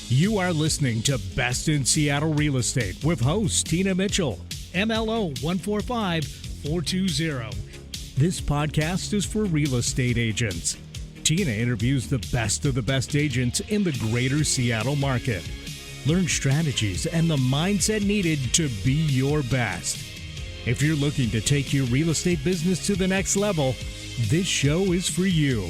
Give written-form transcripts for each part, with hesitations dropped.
You are listening to Best in Seattle Real Estate with host Tina Mitchell, MLO 145420. This podcast is for real estate agents. Tina interviews the best of the best agents in the greater Seattle market. Learn strategies and the mindset needed to be your best. If you're looking to take your real estate business to the next level, this show is for you.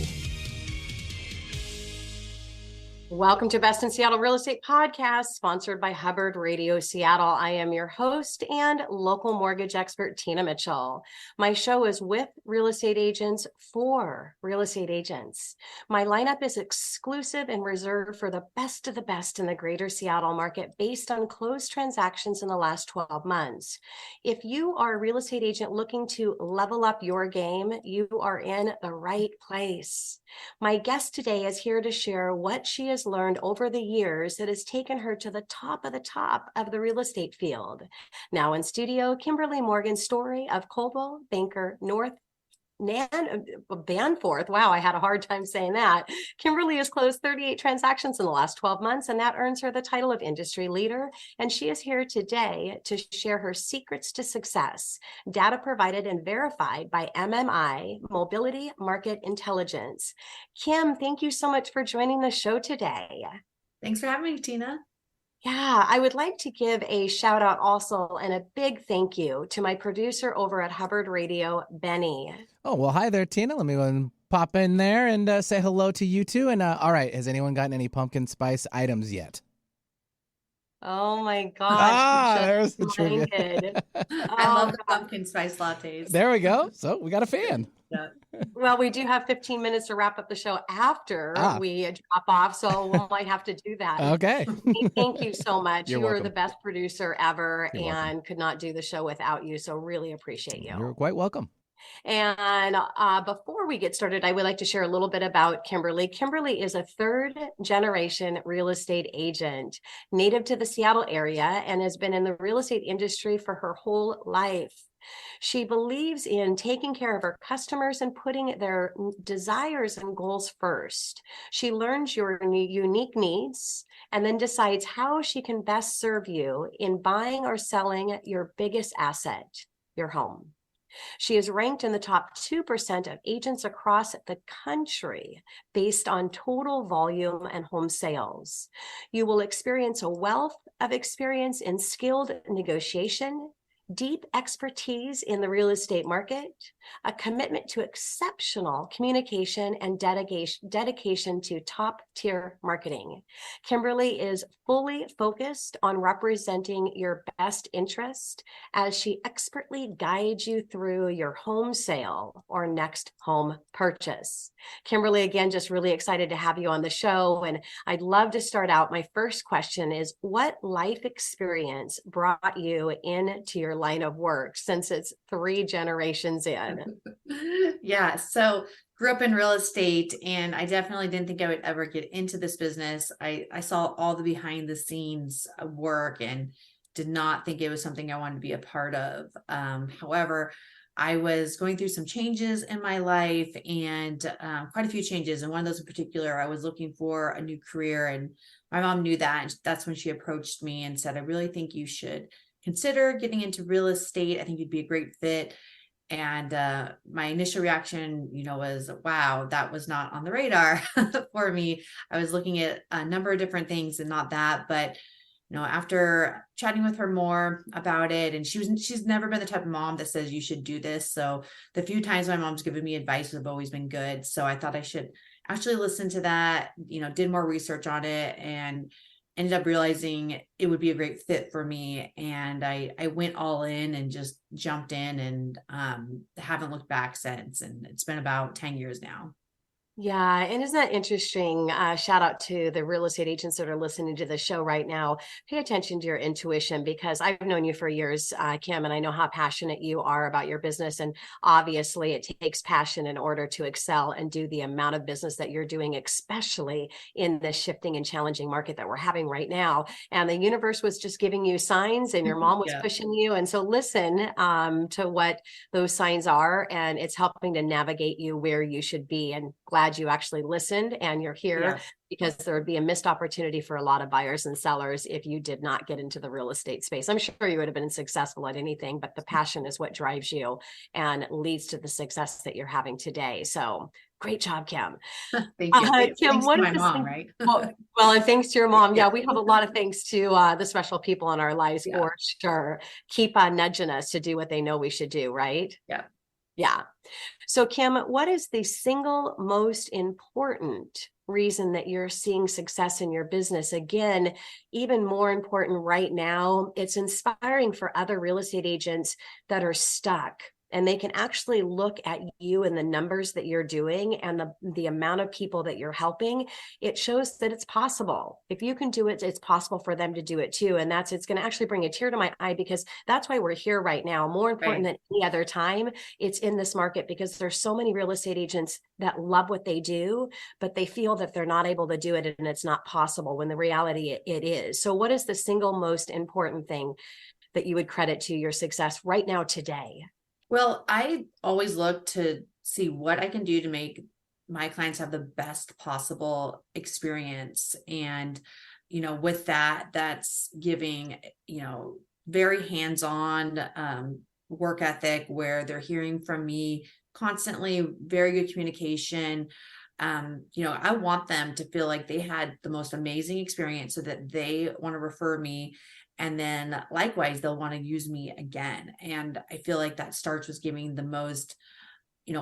Welcome to Best in Seattle Real Estate Podcast, sponsored by Hubbard Radio Seattle. I am your host and local mortgage expert, Tina Mitchell. My show is with real estate agents for real estate agents. My lineup is exclusive and reserved for the best of the best in the greater Seattle market based on closed transactions in the last 12 months. If you are a real estate agent looking to level up your game, you are in the right place. My guest today is here to share what she has learned over the years that has taken her to the top of the real estate field. Now in studio, Kimberly Storey of Coldwell, Banker, Danforth. Wow, I had a hard time saying that. Kimberly has closed 38 transactions in the last 12 months, and that earns her the title of industry leader. And she is here today to share her secrets to success, data provided and verified by MMI, Mobility Market Intelligence. Kim, thank you so much for joining the show today. Thanks for having me, Tina. Yeah, I would like to give a shout out also and a big thank you to my producer over at Hubbard Radio, Benny. Oh, well, hi there, Tina. Let me go and pop in there and say hello to you too. And all right, has anyone gotten any pumpkin spice items yet? Oh my gosh. There's the trivia. I love the pumpkin spice lattes. There we go. So we got a fan. Yeah. Well, we do have 15 minutes to wrap up the show after we drop off, so we might have to do that. Okay. Thank you so much. You're you are welcome. the best producer ever. You're and welcome. could not do the show without you, so really appreciate you. You're quite welcome. And before we get started, I would like to share a little bit about Kimberly. Kimberly is a third-generation real estate agent, native to the Seattle area, and has been in the real estate industry for her whole life. She believes in taking care of her customers and putting their desires and goals first. She learns your unique needs and then decides how she can best serve you in buying or selling your biggest asset, your home. She is ranked in the top 2% of agents across the country based on total volume and home sales. You will experience a wealth of experience in skilled negotiation, deep expertise in the real estate market, a commitment to exceptional communication, and dedication to top-tier marketing. Kimberly is fully focused on representing your best interest as she expertly guides you through your home sale or next home purchase. Kimberly, again, just really excited to have you on the show. And I'd love to start out. My first question is, what life experience brought you into your line of work since it's 3 generations in? Yeah, so grew up in real estate, and I definitely didn't think I would ever get into this business. I saw all the behind the scenes work and did not think it was something I wanted to be a part of. However, I was going through some changes in my life, and quite a few changes. And one of those in particular, I was looking for a new career, and my mom knew that. And that's when she approached me and said, I really think you should consider getting into real estate. I think you'd be a great fit. And my initial reaction, was, wow, that was not on the radar for me. I was looking at a number of different things and not that. But, after chatting with her more about it, and she's never been the type of mom that says you should do this. So the few times my mom's given me advice have always been good. So I thought I should actually listen to that, did more research on it, and ended up realizing it would be a great fit for me. And I went all in and just jumped in, and haven't looked back since. And it's been about 10 years now. Yeah. And isn't that interesting? Shout out to the real estate agents that are listening to the show right now. Pay attention to your intuition, because I've known you for years, Kim, and I know how passionate you are about your business. And obviously it takes passion in order to excel and do the amount of business that you're doing, especially in the shifting and challenging market that we're having right now. And the universe was just giving you signs, and your mom was pushing you. And so listen to what those signs are, and it's helping to navigate you where you should be. And glad glad you actually listened and you're here. Yeah. Because there would be a missed opportunity for a lot of buyers and sellers if you did not get into the real estate space. I'm sure you would have been successful at anything, but the passion is what drives you and leads to the success that you're having today. So great job, Kim. Thank you. Kim, Thanks what to is my this mom, thing- right? well, and thanks to your mom. Yeah, we have a lot of thanks to the special people in our lives Yeah. for sure. Keep on nudging us to do what they know we should do, right? Yeah. Yeah. So Kim, what is the single most important reason that you're seeing success in your business? Again, even more important right now, it's inspiring for other real estate agents that are stuck. And they can actually look at you and the numbers that you're doing and the amount of people that you're helping. It shows that it's possible. If you can do it, it's possible for them to do it too. And it's going to actually bring a tear to my eye, because that's why we're here right now. More important than any other time, it's in this market, because there's so many real estate agents that love what they do, but they feel that they're not able to do it and it's not possible, when the reality it is. So what is the single most important thing that you would credit to your success right now today? Well, I always look to see what I can do to make my clients have the best possible experience. And, with that, that's giving, very hands-on work ethic, where they're hearing from me constantly, very good communication. I want them to feel like they had the most amazing experience so that they want to refer me. And then likewise, they'll want to use me again. And I feel like that starts with giving the most,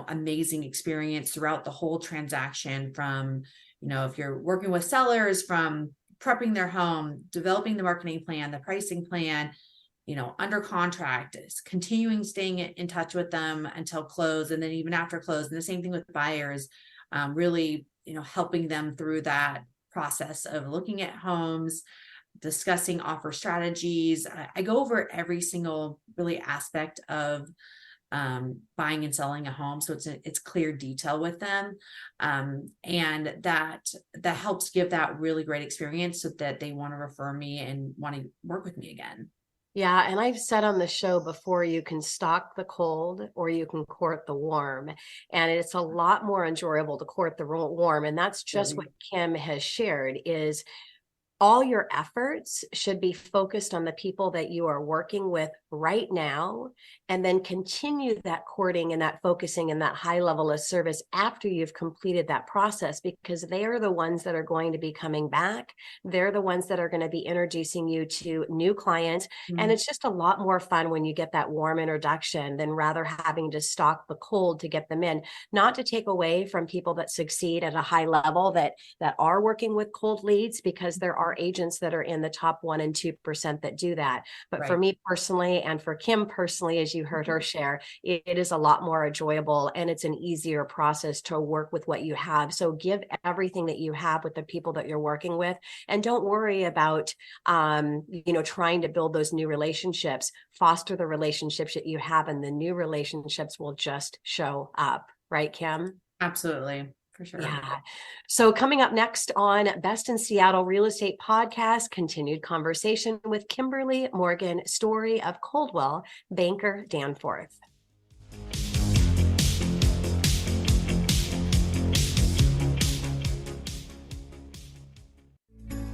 amazing experience throughout the whole transaction, from, if you're working with sellers, from prepping their home, developing the marketing plan, the pricing plan, under contract, is continuing staying in touch with them until close. And then even after close, and the same thing with buyers, really, helping them through that process of looking at homes, discussing offer strategies. I go over every single really aspect of buying and selling a home, so it's clear detail with them, and that helps give that really great experience, so that they want to refer me and want to work with me again. Yeah, and I've said on the show before, you can stalk the cold or you can court the warm. And it's a lot more enjoyable to court the warm. And that's just what Kim has shared, is all your efforts should be focused on the people that you are working with right now, and then continue that courting and that focusing and that high level of service after you've completed that process, because they are the ones that are going to be coming back. They're the ones that are going to be introducing you to new clients. Mm-hmm. And it's just a lot more fun when you get that warm introduction than rather having to stalk the cold to get them in. Not to take away from people that succeed at a high level that are working with cold leads, because there are agents that are in the top 1% and 2% that do that. But for me personally, and for Kim personally, as you heard her share, it is a lot more enjoyable, and it's an easier process to work with what you have. So give everything that you have with the people that you're working with, and don't worry about, trying to build those new relationships. Foster the relationships that you have, and the new relationships will just show up. Right, Kim? Absolutely. For sure. Yeah. So coming up next on Best in Seattle Real Estate Podcast, continued conversation with Kimberly Morgan Storey of Coldwell, Banker, Danforth.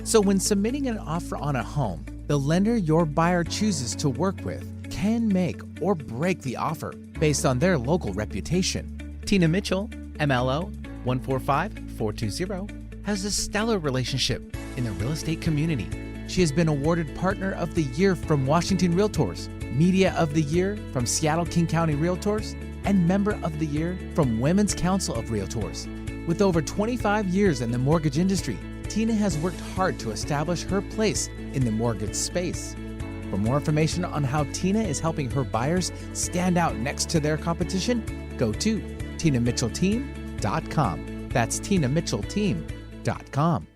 So when submitting an offer on a home, the lender your buyer chooses to work with can make or break the offer based on their local reputation. Tina Mitchell, MLO 145420, has a stellar relationship in the real estate community. She has been awarded Partner of the Year from Washington Realtors, Media of the Year from Seattle King County Realtors, and Member of the Year from Women's Council of Realtors. With over 25 years in the mortgage industry, Tina has worked hard to establish her place in the mortgage space. For more information on how Tina is helping her buyers stand out next to their competition, go to TinaMitchellTeam.com. That's TinaMitchellTeam.com.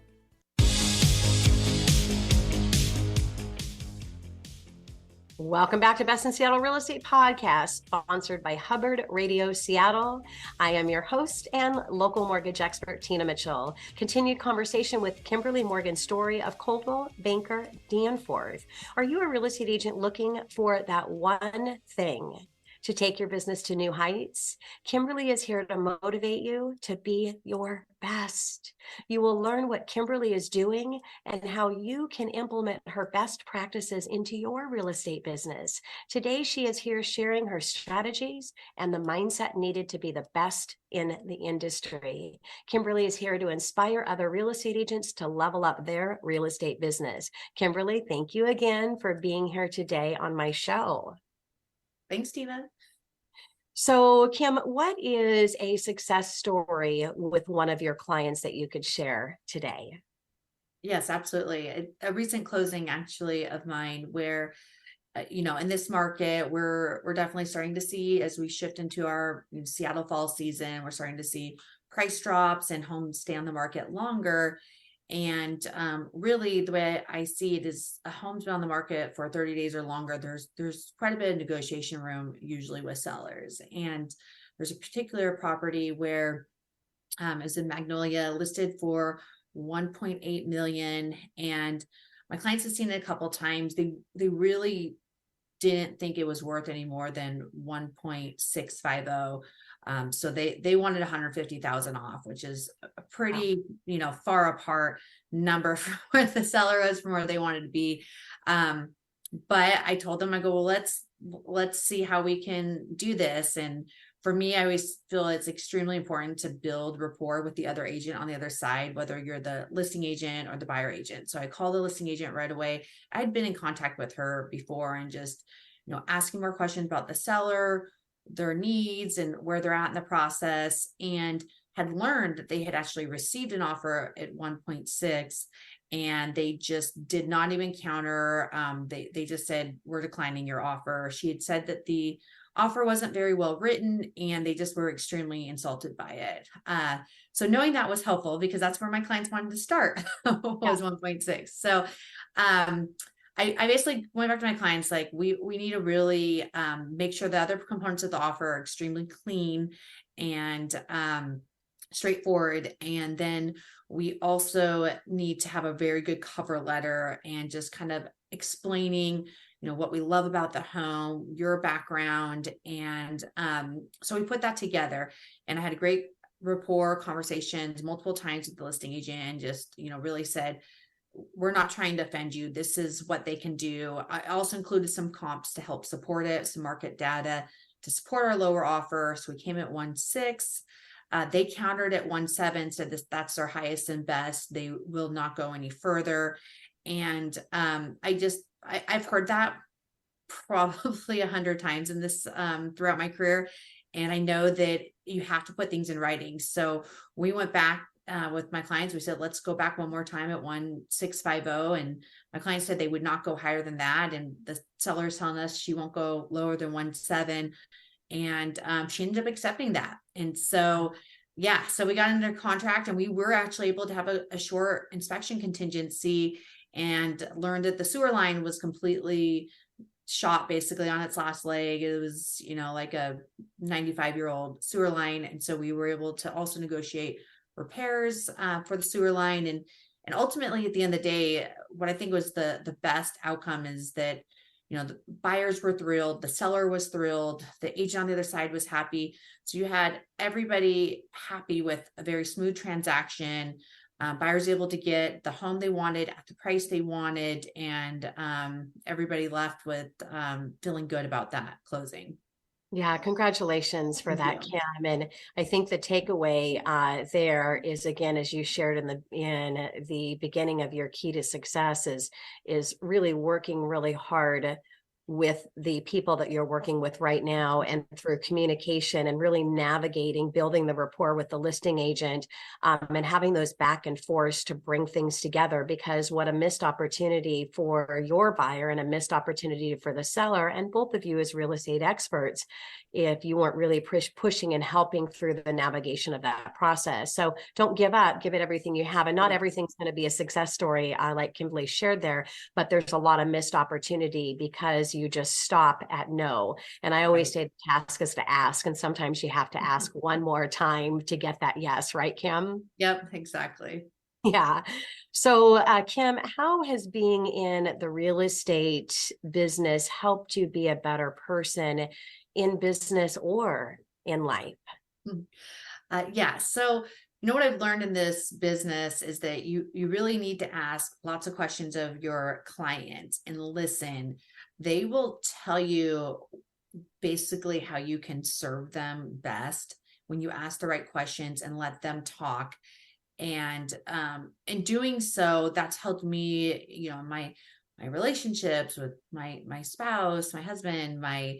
Welcome back to Best in Seattle Real Estate Podcast, sponsored by Hubbard Radio Seattle. I am your host and local mortgage expert, Tina Mitchell. Continued conversation with Kimberly Morgan Storey of Coldwell, Banker, Danforth. Are you a real estate agent looking for that one thing to take your business to new heights? Kimberly is here to motivate you to be your best. You will learn what Kimberly is doing and how you can implement her best practices into your real estate business. Today, she is here sharing her strategies and the mindset needed to be the best in the industry. Kimberly is here to inspire other real estate agents to level up their real estate business. Kimberly, thank you again for being here today on my show. Thanks, Tina. So, Kim, what is a success story with one of your clients that you could share today? Yes, absolutely. A recent closing actually of mine where, in this market, we're definitely starting to see, as we shift into our Seattle fall season, we're starting to see price drops and homes stay on the market longer. And really, the way I see it is a home's been on the market for 30 days or longer. There's quite a bit of negotiation room usually with sellers. And there's a particular property where it's in Magnolia, listed for 1.8 million. And my clients have seen it a couple times. They really didn't think it was worth any more than 1.650. So they wanted 150,000 off, which is a pretty, far apart number from where the seller was from where they wanted to be. But I told them, I go, well, let's see how we can do this. And for me, I always feel it's extremely important to build rapport with the other agent on the other side, whether you're the listing agent or the buyer agent. So I called the listing agent right away. I'd been in contact with her before and just, asking more questions about the seller, their needs and where they're at in the process, and had learned that they had actually received an offer at 1.6 and they just did not even counter. They just said, we're declining your offer. She had said that the offer wasn't very well written and they just were extremely insulted by it. So knowing that was helpful because that's where my clients wanted to start was 1.6. So I basically went back to my clients, like, we need to really make sure the other components of the offer are extremely clean and straightforward. And then we also need to have a very good cover letter and just kind of explaining, what we love about the home, your background. And so we put that together, and I had a great rapport conversations multiple times with the listing agent and just, really said, we're not trying to offend you. This is what they can do. I also included some comps to help support it, some market data to support our lower offer. So we came at 1.6. They countered at 1.7, said that's their highest and best. They will not go any further. And I've heard that probably 100 times in this throughout my career. And I know that you have to put things in writing. So we went back with my clients. We said, let's go back one more time at 1.650. And my clients said they would not go higher than that. And the seller's telling us she won't go lower than 1.7. And she ended up accepting that. And so, so we got into contract and we were actually able to have a short inspection contingency and learned that the sewer line was completely shot basically on its last leg. It was, like a 95-year-old sewer line. And so we were able to also negotiate repairs for the sewer line. And ultimately at the end of the day, what I think was the best outcome is that, the buyers were thrilled, the seller was thrilled, the agent on the other side was happy. So you had everybody happy with a very smooth transaction. Buyers able to get the home they wanted at the price they wanted, and everybody left with feeling good about that closing. Yeah, congratulations for that, Kim. And I think the takeaway there is, again, as you shared in the beginning of your key to success is really working really hard with the people that you're working with right now, and through communication and really navigating, building the rapport with the listing agent, and having those back and forth to bring things together. Because what a missed opportunity for your buyer and a missed opportunity for the seller, and both of you as real estate experts, if you weren't really pushing and helping through the navigation of that process. So don't give up, give it everything you have. And not everything's going to be a success story like Kimberly shared there, but there's a lot of missed opportunity because you just stop at no. And I always say the task is to ask. And sometimes you have to ask one more time to get that yes, right, Kim? Yep, exactly. Yeah. So, Kim, how has being in the real estate business helped you be a better person in business or in life? Mhm. Yeah. So, what I've learned in this business is that you really need to ask lots of questions of your clients and listen. They will tell you basically how you can serve them best when you ask the right questions and let them talk. And in doing so, that's helped me, in my relationships with my spouse, my husband, my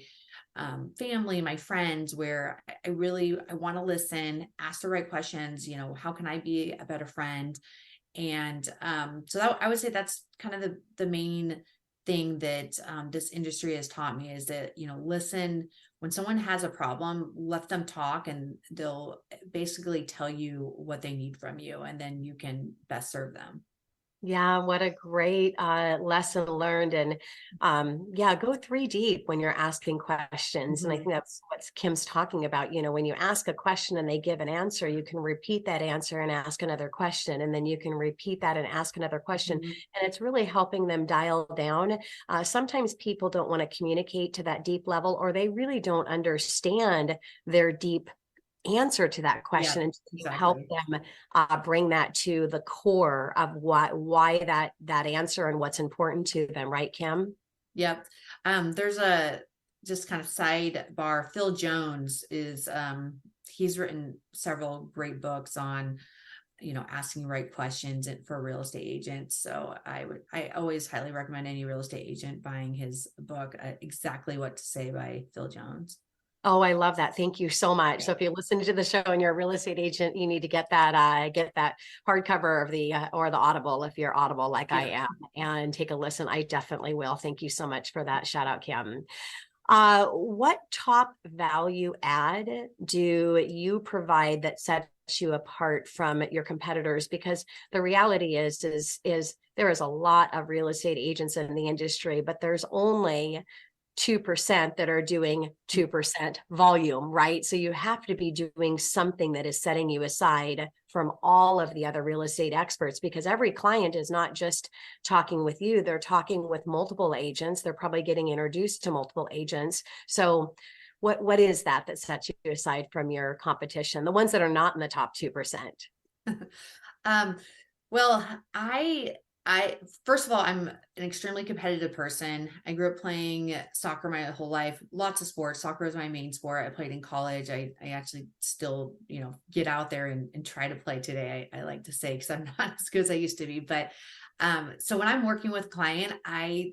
family, my friends, where I want to listen, ask the right questions. How can I be a better friend? And so I would say that's kind of the main thing that this industry has taught me, is that, listen. When someone has a problem, let them talk, and they'll basically tell you what they need from you, and then you can best serve them. Yeah, what a great lesson learned. And yeah, go 3 deep when you're asking questions. And I Mhm. think that's what Kim's talking about. When you ask a question and they give an answer, you can repeat that answer and ask another question. And then you can repeat that and ask another question. Mhm. And it's really helping them dial down. Sometimes people don't want to communicate to that deep level, or they really don't understand their deep answer to that Yeah, question, and you help exactly. them bring that to the core of why that answer and what's important to them, right, Kim? Yep. There's a just kind of sidebar. Phil Jones is he's written several great books on, asking the right questions for real estate agents. So I always highly recommend any real estate agent buying his book, Exactly What to Say by Phil Jones. Oh, I love that. Thank you so much. Yeah. So if you listen to the show and you're a real estate agent, you need to get that hardcover of the or the Audible if you're Audible like I Yeah. am, and take a listen. I definitely will. Thank you so much for that shout out, Kim. What top value add do you provide that sets you apart from your competitors? Because the reality is there is a lot of real estate agents in the industry, but there's only 2% that are doing 2% volume, right? So you have to be doing something that is setting you aside from all of the other real estate experts, because every client is not just talking with you, they're talking with multiple agents. They're probably getting introduced to multiple agents. So what is that sets you aside from your competition, the ones that are not in the top 2%? Um, well, I first of all, I'm an extremely competitive person. I grew up playing soccer my whole life, lots of sports. Soccer is my main sport. I played in college. I actually still, get out there and try to play today. I like to say, because I'm not as good as I used to be. But so when I'm working with client, I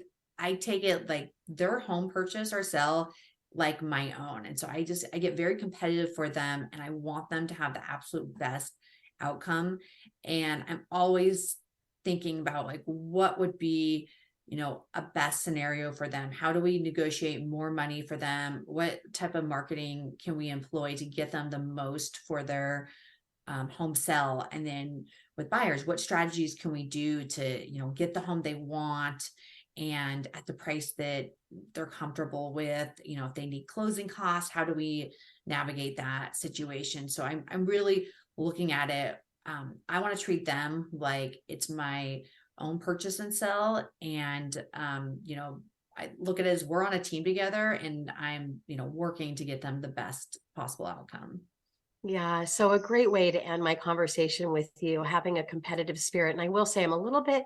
take it like their home purchase or sell like my own. And so I get very competitive for them, and I want them to have the absolute best outcome. And I'm always thinking about, like, what would be, a best scenario for them. How do we negotiate more money for them? What type of marketing can we employ to get them the most for their home sell? And then with buyers, what strategies can we do to, get the home they want, and at the price that they're comfortable with? If they need closing costs, how do we navigate that situation? So I'm really looking at it. I want to treat them like it's my own purchase and sell. And, I look at it as we're on a team together, and I'm, working to get them the best possible outcome. Yeah, so a great way to end my conversation with you, having a competitive spirit. And I will say I'm a little bit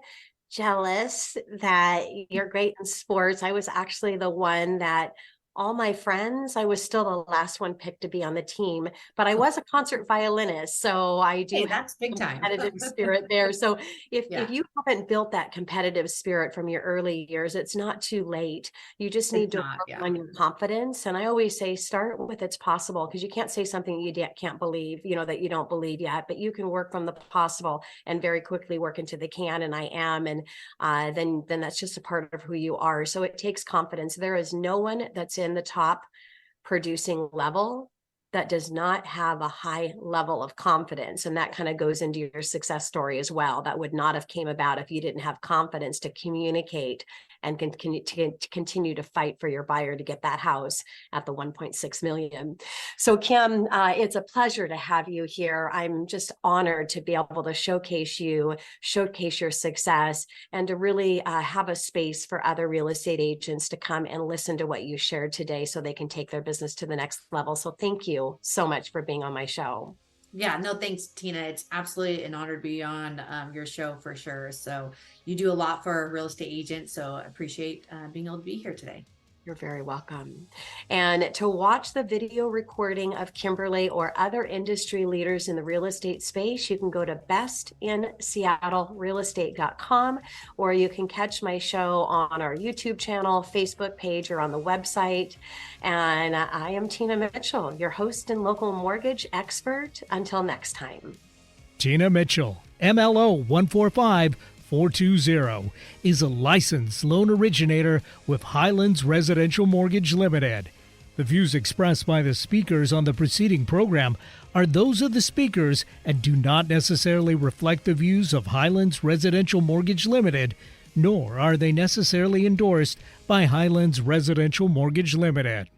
jealous that you're great in sports. I was actually the one that all my friends, I was still the last one picked to be on the team, but I was a concert violinist. So I do Hey, have that's big time. competitive spirit there. So if Yeah, you haven't built that competitive spirit from your early years, it's not too late. You just need it's to not. work Yeah. on your confidence. And I always say, start with it's possible, because you can't say something you can't believe, that you don't believe yet, but you can work from the possible and very quickly work into the can. And I am. And then that's just a part of who you are. So it takes confidence. There is no one that's in the top producing level that does not have a high level of confidence, and that kind of goes into your success story as well, that would not have came about if you didn't have confidence to communicate and continue to fight for your buyer to get that house at the 1.6 million. So Kim, it's a pleasure to have you here. I'm just honored to be able to showcase you, showcase your success, and to really have a space for other real estate agents to come and listen to what you shared today so they can take their business to the next level. So thank you so much for being on my show. Yeah, no, thanks, Tina. It's absolutely an honor to be on your show for sure. So you do a lot for real estate agents. So I appreciate being able to be here today. You're very welcome. And to watch the video recording of Kimberly or other industry leaders in the real estate space, you can go to bestinseattlerealestate.com, or you can catch my show on our YouTube channel, Facebook page, or on the website. And I am Tina Mitchell, your host and local mortgage expert. Until next time. Tina Mitchell, MLO 145420, is a licensed loan originator with Highlands Residential Mortgage Limited. The views expressed by the speakers on the preceding program are those of the speakers and do not necessarily reflect the views of Highlands Residential Mortgage Limited, nor are they necessarily endorsed by Highlands Residential Mortgage Limited.